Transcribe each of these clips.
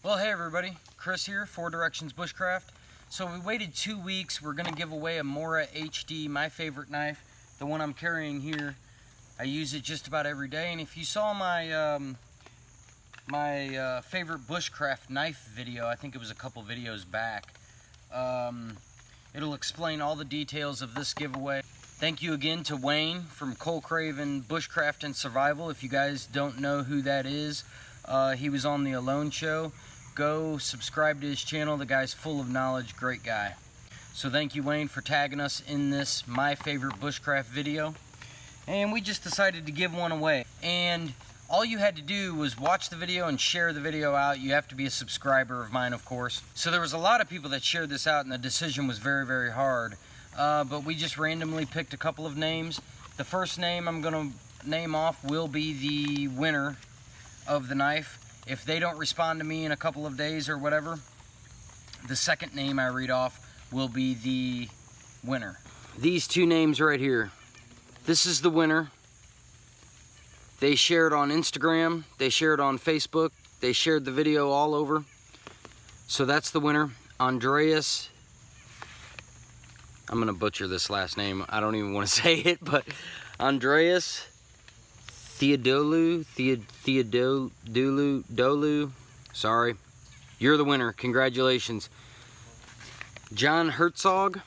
Well, hey everybody, Chris here, 4 Directions Bushcraft. So we waited 2 weeks. We're going to give away a Mora HD, my favorite knife, the one I'm carrying here. I use it just about every day, and if you saw my favorite bushcraft knife video, I think it was a couple videos back, it'll explain all the details of this giveaway. Thank you again to Wayne from Cole Craven Bushcraft and Survival. If you guys don't know who that is, he was on the Alone Show. Go subscribe to his channel. The guy's full of knowledge, great guy. So thank you, Wayne, for tagging us in this my favorite bushcraft video. And we just decided to give one away. And all you had to do was watch the video and share the video out. You have to be a subscriber of mine, of course. So there was a lot of people that shared this out, and the decision was very, very hard. But we just randomly picked a couple of names. The first name I'm gonna name off will be the winner of the knife. If they don't respond to me in a couple of days or whatever, the second name I read off will be the winner. These two names right here. This is the winner. They shared on Instagram, they shared on Facebook, they shared the video all over. So that's the winner, Andreas. I'm gonna butcher this last name. I don't even want to say it, but Andreas Theodolu, sorry. You're the winner, congratulations. John Herzog,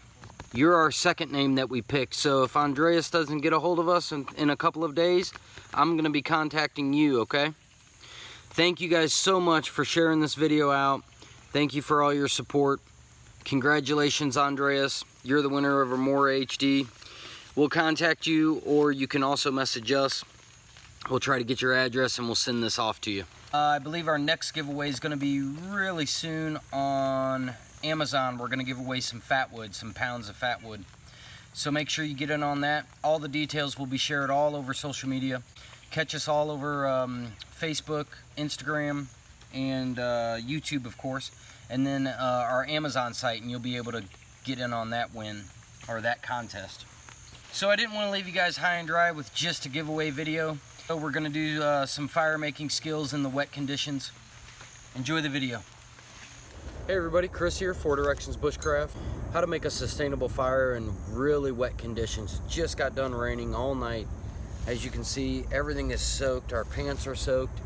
you're our second name that we picked. So if Andreas doesn't get a hold of us in a couple of days, I'm gonna be contacting you, okay? Thank you guys so much for sharing this video out. Thank you for all your support. Congratulations, Andreas. You're the winner of a Mora HD. We'll contact you, or you can also message us. We'll try to get your address and we'll send this off to you. I believe our next giveaway is going to be really soon on Amazon. We're going to give away some fatwood, some pounds of fatwood. So make sure you get in on that. All the details will be shared all over social media. Catch us all over Facebook, Instagram, and YouTube, of course. And then our Amazon site, and you'll be able to get in on that win, or that contest. So I didn't want to leave you guys high and dry with just a giveaway video. So we're going to do some fire making skills in the wet conditions. Enjoy the video. Hey everybody, Chris here, 4 Directions Bushcraft. How to make a sustainable fire in really wet conditions. Just got done raining all night. As you can see, everything is soaked. Our pants are soaked.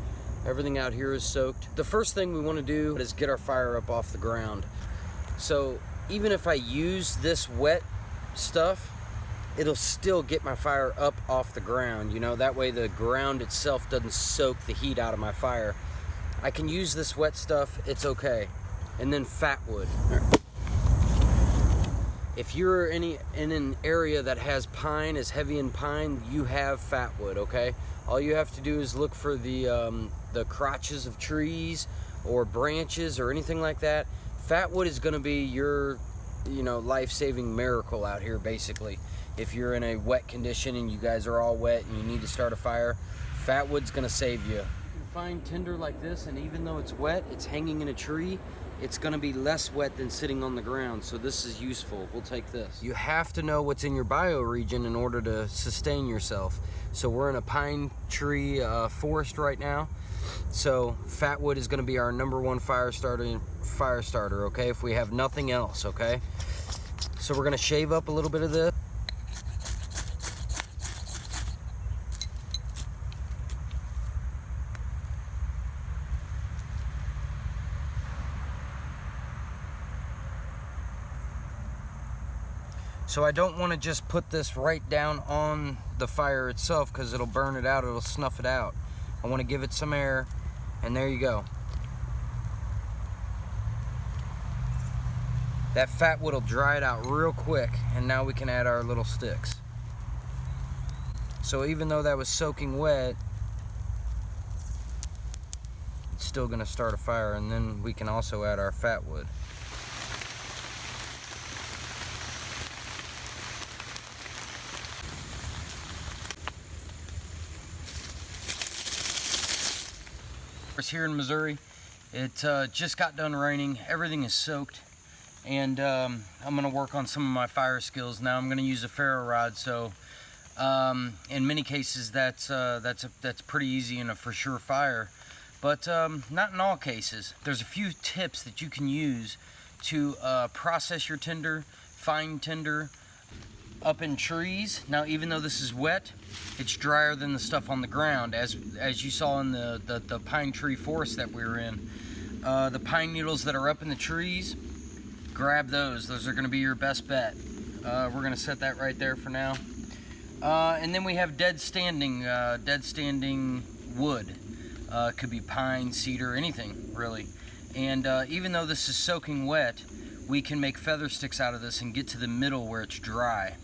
Everything out here is soaked. The first thing we want to do is get our fire up off the ground. So even if I use this wet stuff, it'll still get my fire up off the ground. You know, that way the ground itself doesn't soak the heat out of my fire. I can use this wet stuff, it's okay. And then fatwood. If you're in an area that has pine, is heavy in pine, you have fatwood, okay? All you have to do is look for the crotches of trees or branches or anything like that. Fatwood is gonna be your, life-saving miracle out here, basically. If you're in a wet condition and you guys are all wet and you need to start a fire, fatwood's gonna save you. You can find tinder like this, and even though it's wet, it's hanging in a tree, it's gonna be less wet than sitting on the ground, so this is useful. We'll take this. You have to know what's in your bioregion in order to sustain yourself. So we're in a pine tree forest right now, so fatwood is gonna be our #1 fire starter, okay, if we have nothing else, okay? So we're gonna shave up a little bit of this. So I don't want to just put this right down on the fire itself because it'll burn it out, it'll snuff it out. I want to give it some air, and there you go. That fatwood will dry it out real quick, and now we can add our little sticks. So even though that was soaking wet, it's still going to start a fire, and then we can also add our fatwood. Here in Missouri, it just got done raining. Everything is soaked, and I'm gonna work on some of my fire skills now. I'm gonna use a ferro rod, so in many cases that's pretty easy and a for sure fire. but not in all cases. There's a few tips that you can use to process your tinder, find tinder up in trees. Now, even though this is wet, it's drier than the stuff on the ground, as you saw in the pine tree forest that we were in. The pine needles that are up in the trees, grab those. Those are going to be your best bet. We're going to set that right there for now. And then we have dead standing wood. Could be pine, cedar, anything really. And even though this is soaking wet, we can make feather sticks out of this and get to the middle where it's dry.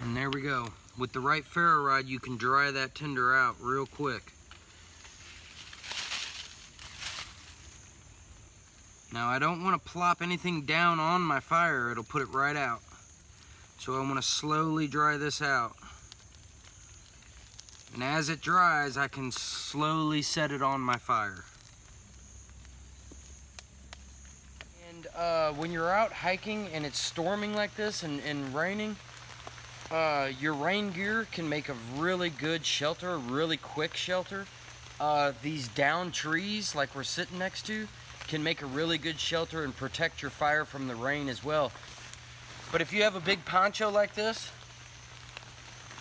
And there we go. With the right ferro rod, you can dry that tinder out real quick. Now, I don't want to plop anything down on my fire. It'll put it right out. So I want to slowly dry this out. And as it dries, I can slowly set it on my fire. And when you're out hiking and it's storming like this and raining, your rain gear can make a really good shelter, a really quick shelter. These down trees like we're sitting next to can make a really good shelter and protect your fire from the rain as well. But if you have a big poncho like this,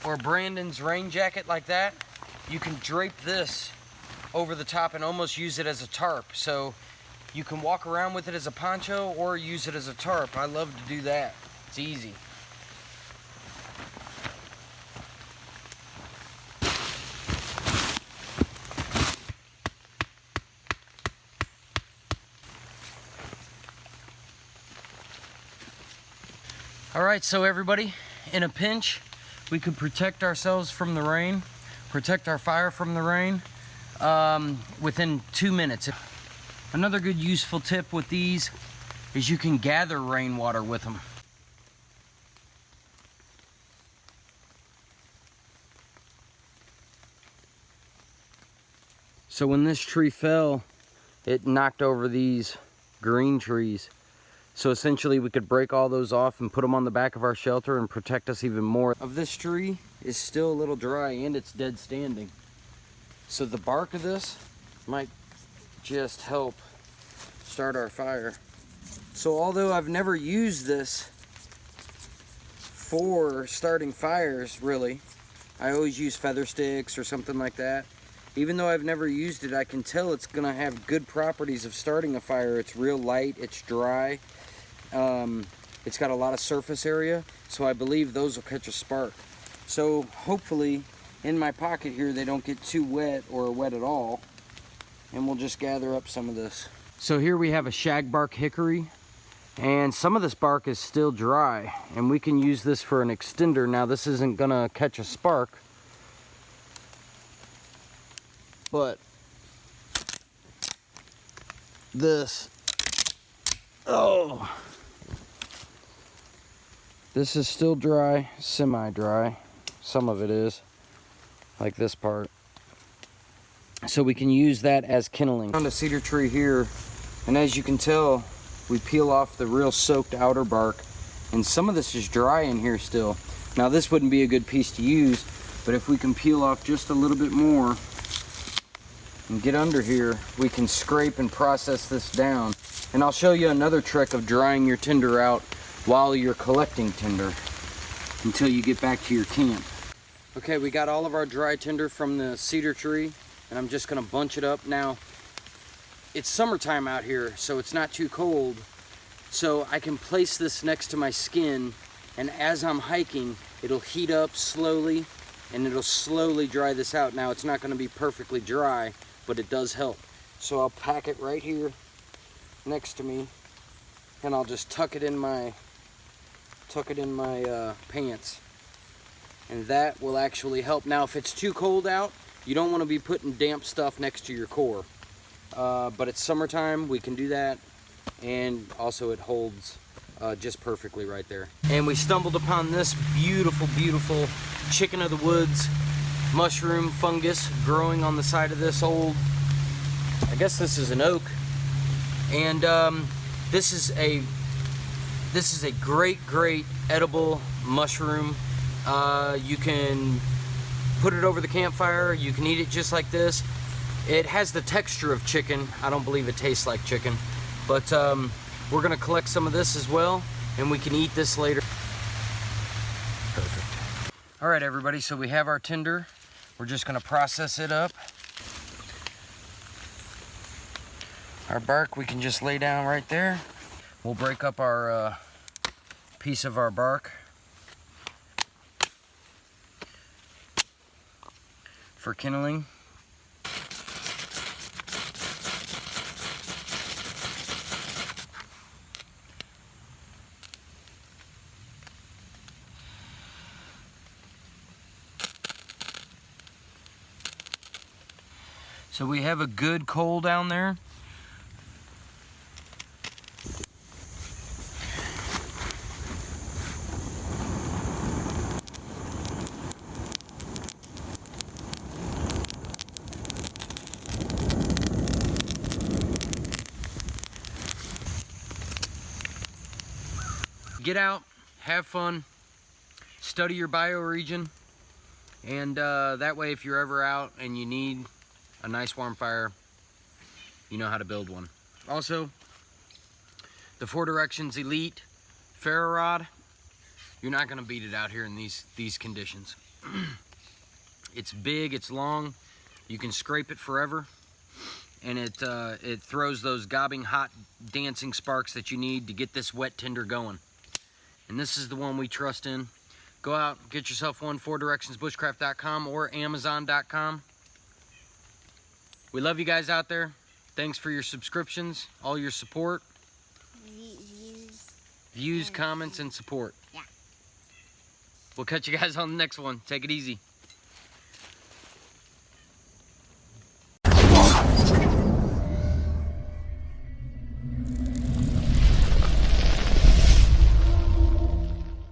or Brandon's rain jacket like that, you can drape this over the top and almost use it as a tarp. So you can walk around with it as a poncho or use it as a tarp. I love to do that. It's easy. Alright, so everybody, in a pinch, we could protect ourselves from the rain, protect our fire from the rain within 2 minutes. Another good useful tip with these is you can gather rainwater with them. So when this tree fell, it knocked over these green trees. So essentially we could break all those off and put them on the back of our shelter and protect us even more. Of this tree is still a little dry and it's dead standing. So the bark of this might just help start our fire. So although I've never used this for starting fires really, I always use feather sticks or something like that. Even though I've never used it, I can tell it's gonna have good properties of starting a fire. It's real light, it's dry. It's got a lot of surface area, so I believe those will catch a spark. So hopefully in my pocket here they don't get too wet or wet at all, and we'll just gather up some of this. So here we have a shagbark hickory, and some of this bark is still dry, and we can use this for an extender. Now this isn't gonna catch a spark, but this, this is still dry, semi-dry. Some of it is, like this part. So we can use that as kindling. Found a cedar tree here, and as you can tell, we peel off the real soaked outer bark, and some of this is dry in here still. Now this wouldn't be a good piece to use, but if we can peel off just a little bit more and get under here, we can scrape and process this down. And I'll show you another trick of drying your tinder out while you're collecting tinder until you get back to your camp. Okay, we got all of our dry tinder from the cedar tree, and I'm just gonna bunch it up. Now, it's summertime out here, so it's not too cold, so I can place this next to my skin, and as I'm hiking, it'll heat up slowly, and it'll slowly dry this out. Now, it's not gonna be perfectly dry, but it does help. So I'll pack it right here next to me, and I'll just tuck it in my pants, and that will actually help. Now if it's too cold out, you don't want to be putting damp stuff next to your core, but it's summertime, we can do that, and also it holds just perfectly right there. And we stumbled upon this beautiful chicken of the woods mushroom fungus growing on the side of this old, I guess this is an oak. And this is a great edible mushroom. You can put it over the campfire. You can eat it just like this. It has the texture of chicken. I don't believe it tastes like chicken, but we're gonna collect some of this as well, and we can eat this later. Perfect. All right, everybody, so we have our tinder. We're just gonna process it up. Our bark, we can just lay down right there. We'll break up our piece of our bark for kindling. So we have a good coal down there. Get out, have fun, study your bioregion, and that way if you're ever out and you need a nice warm fire, you know how to build one. Also, the 4 Directions Elite ferro rod, you're not gonna beat it out here in these conditions. It's big, it's long, you can scrape it forever, and it throws those gobbing hot dancing sparks that you need to get this wet tinder going. And this is the one we trust in. Go out, get yourself one, 4directionsbushcraft.com or amazon.com. We love you guys out there. Thanks for your subscriptions, all your support. Views, comments, and support. Yeah. We'll catch you guys on the next one. Take it easy.